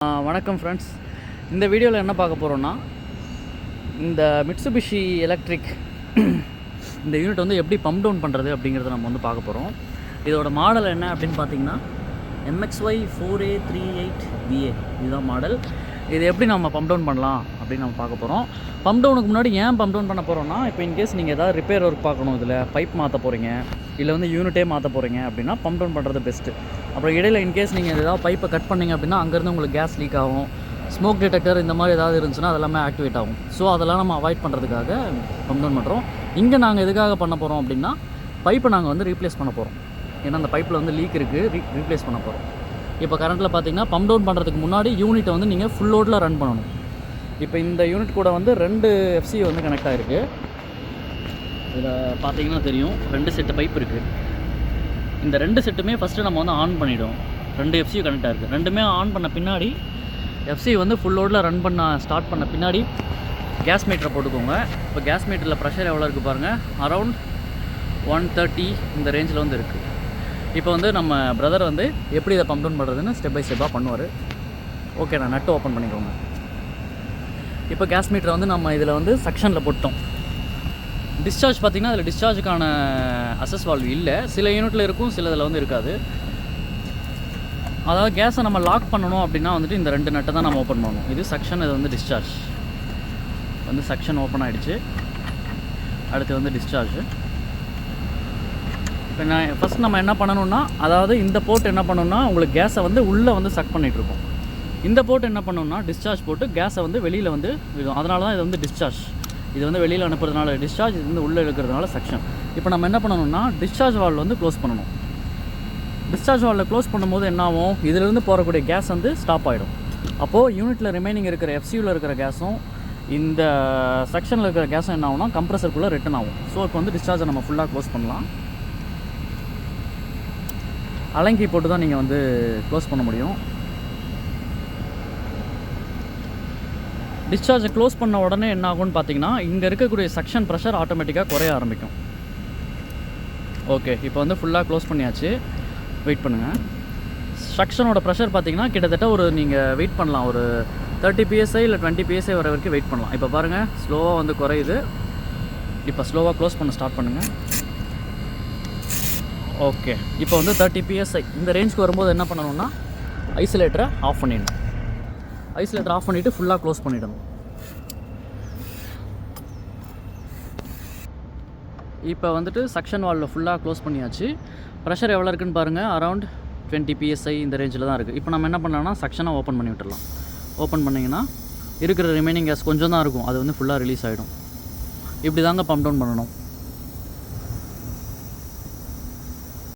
வணக்கம் ஃப்ரெண்ட்ஸ். இந்த வீடியோவில் என்ன பார்க்க போகிறோன்னா, இந்த மிட்சுபிஷி எலக்ட்ரிக் இந்த யூனிட் வந்து எப்படி பம்ப் டவுன் பண்ணுறது அப்படிங்கிறத நம்ம வந்து பார்க்க போகிறோம். இதோட மாடல் என்ன அப்படின்னு பார்த்தீங்கன்னா MXY 4A38VA இதுதான் மாடல். இது எப்படி நம்ம பம்ப் டவுன் பண்ணலாம் அப்படின்னு நம்ம பார்க்க போகிறோம். பம்ப் டவுனுக்கு முன்னாடி ஏன் பம்ப் டவுன் பண்ண போகிறோன்னா, இப்போ இன்கேஸ் நீங்கள் ஏதாவது ரிப்பேர் ஒர்க் பார்க்கணும், இதில் பைப் மாற்ற போகிறீங்க, இல்லை வந்து யூனிட்டே மாற்ற போகிறீங்க அப்படின்னா பம்ப் டவுன் பண்ணுறது பெஸ்ட்டு. அப்புறம் இடையில் இன்கேஸ் நீங்கள் ஏதாவது பைப்பை கட் பண்ணிங்க அப்படின்னா அங்கேருந்து உங்களுக்கு கேஸ் லீக் ஆகும், ஸ்மோக் டிடெக்டர் இந்த மாதிரி ஏதாவது இருந்துச்சுன்னா அதெல்லாமே ஆக்டிவேட் ஆகும். ஸோ அதெல்லாம் நம்ம அவாய்ட் பண்ணுறதுக்காக பம்ப் டவுன் பண்ணுறோம். இங்கே நாங்கள் எதுக்காக பண்ண போகிறோம் அப்படின்னா, பைப்பை நாங்கள் வந்து ரீப்ளேஸ் பண்ண போகிறோம். ஏன்னா அந்த பைப்பில் வந்து லீக் இருக்குது, ரீப்ளேஸ் பண்ண போகிறோம். இப்போ கரண்ட்டில் பார்த்தீங்கன்னா பம்ப் டவுன் பண்ணுறதுக்கு முன்னாடி யூனிட்டை வந்து நீங்கள் ஃபுல் லோடில் ரன் பண்ணணும். இப்போ இந்த யூனிட் கூட வந்து 2 FC வந்து கனெக்ட் ஆகிருக்கு. இதில் பார்த்தீங்கன்னா தெரியும், 2 செட்டு பைப் இருக்குது. இந்த 2 செட்டுமே ஃபஸ்ட்டு நம்ம வந்து ஆன் பண்ணிவிடும். 2 FC கனெக்ட் ஆகிருக்கு. ரெண்டுமே ஆன் பண்ண பின்னாடி FC வந்து ஃபுல் லோடில் ரன் பண்ண ஸ்டார்ட் பண்ண பின்னாடி கேஸ் மீட்டரை போட்டுக்கோங்க. இப்போ கேஸ் மீட்டரில் ப்ரெஷர் எவ்வளோ இருக்குது பாருங்கள், அரவுண்ட் 130 இந்த ரேஞ்சில் வந்து இருக்குது. இப்போ வந்து நம்ம பிரதர் வந்து எப்படி இதை பம்ப் டவுன் பண்ணுறதுன்னு ஸ்டெப் பை ஸ்டெப்பாக பண்ணுவார். ஓகே, நான் நட்டு ஓப்பன் பண்ணிக்கோங்க. இப்போ கேஸ் மீட்டரை வந்து நம்ம இதில் வந்து செக்ஷனில் போட்டோம். டிஸ்சார்ஜ் பார்த்திங்கன்னா அதில் டிஸ்சார்ஜுக்கான அசஸ் வால்வ் இல்லை. சில யூனிட்டில் இருக்கும், சில இதில் வந்து இருக்காது. அதாவது கேஸை நம்ம லாக் பண்ணணும் அப்படின்னா வந்துட்டு இந்த 2 நட்டை தான் நம்ம ஓப்பன் பண்ணணும். இது செக்ஷன், இது வந்து டிஸ்சார்ஜ். வந்து செக்ஷன் ஓப்பன் ஆகிடுச்சு. அடுத்து வந்து டிஸ்சார்ஜ். இப்போ நான் ஃபஸ்ட் நம்ம என்ன பண்ணணும்னா, அதாவது இந்த போர்ட் என்ன பண்ணணும்னா உங்களுக்கு கேஸை வந்து உள்ளே வந்து சக் பண்ணிகிட்ருக்கோம். இந்த போர்ட் என்ன பண்ணணும்னா டிஸ்சார்ஜ் போட்டு கேஸை வந்து வெளியில் வந்து விடும். அதனால தான் இது வந்து டிஸ்சார்ஜ். இது வந்து வெளியில் அனுப்புறதுனால டிஸ்சார்ஜ், இது வந்து உள்ளே இருக்கிறதுனால செக்ஷன். இப்போ நம்ம என்ன பண்ணணும்னா டிஸ்சார்ஜ் வால்வ் வந்து க்ளோஸ் பண்ணணும். டிஸ்சார்ஜ் வால்வில் க்ளோஸ் பண்ணும்போது என்ன ஆகும், இதிலிருந்து போகக்கூடிய கேஸ் வந்து ஸ்டாப் ஆகிடும். அப்போது யூனிட்டில் ரிமைனிங் இருக்கிற FCUவில் இருக்கிற கேஸும் இந்த செக்ஷனில் இருக்கிற கேஸும் என்ன ஆகும்னா கம்ப்ரஸருக்குள்ளே ரிட்டர்ன் ஆகும். ஸோ இப்போ வந்து டிஸ்சார்ஜை நம்ம ஃபுல்லாக க்ளோஸ் பண்ணலாம். அலங்கி போட்டு தான் நீங்கள் வந்து க்ளோஸ் பண்ண முடியும். டிஸ்சார்ஜை க்ளோஸ் பண்ண உடனே என்ன ஆகும்னு பார்த்தீங்கன்னா, இங்கே இருக்கக்கூடிய செக்ஷன் ப்ரெஷர் ஆட்டோமேட்டிக்காக குறைய ஆரம்பிக்கும். ஓகே, இப்போ வந்து ஃபுல்லாக க்ளோஸ் பண்ணியாச்சு. வெயிட் பண்ணுங்கள். செக்ஷனோட ப்ரெஷர் பார்த்தீங்கன்னா கிட்டத்தட்ட ஒரு நீங்கள் வெயிட் பண்ணலாம், ஒரு 30 PSI இல்லை 20 PSI வர வரைக்கும் வெயிட் பண்ணலாம். இப்போ பாருங்கள், ஸ்லோவாக வந்து குறையுது. இப்போ ஸ்லோவாக க்ளோஸ் பண்ண ஸ்டார்ட் பண்ணுங்கள். ஓகே, இப்போ வந்து 30 PSI இந்த ரேஞ்சுக்கு வரும்போது என்ன பண்ணணும்னா ஐசோலேட்டரை ஆஃப் பண்ணிடணும். ஐசோலேட்டர் ஆஃப் பண்ணிவிட்டு ஃபுல்லாக க்ளோஸ் பண்ணிடணும். இப்போ வந்துட்டு செக்ஷன் வால்வில் ஃபுல்லாக க்ளோஸ் பண்ணியாச்சு. ப்ரெஷர் எவ்வளோ இருக்குன்னு பாருங்கள், அரவுண்ட் 20 PSI இந்த ரேஞ்சில் தான் இருக்குது. இப்போ நம்ம என்ன பண்ணலாம்னா செக்ஷனை ஓப்பன் பண்ணி விட்டுடலாம். ஓப்பன் பண்ணிங்கன்னா இருக்கிற ரிமைனிங் கேஸ் கொஞ்சம் தான் இருக்கும், அது வந்து ஃபுல்லாக ரிலீஸ் ஆகிடும். இப்படி தாங்க பம்ப் டவுன் பண்ணணும்.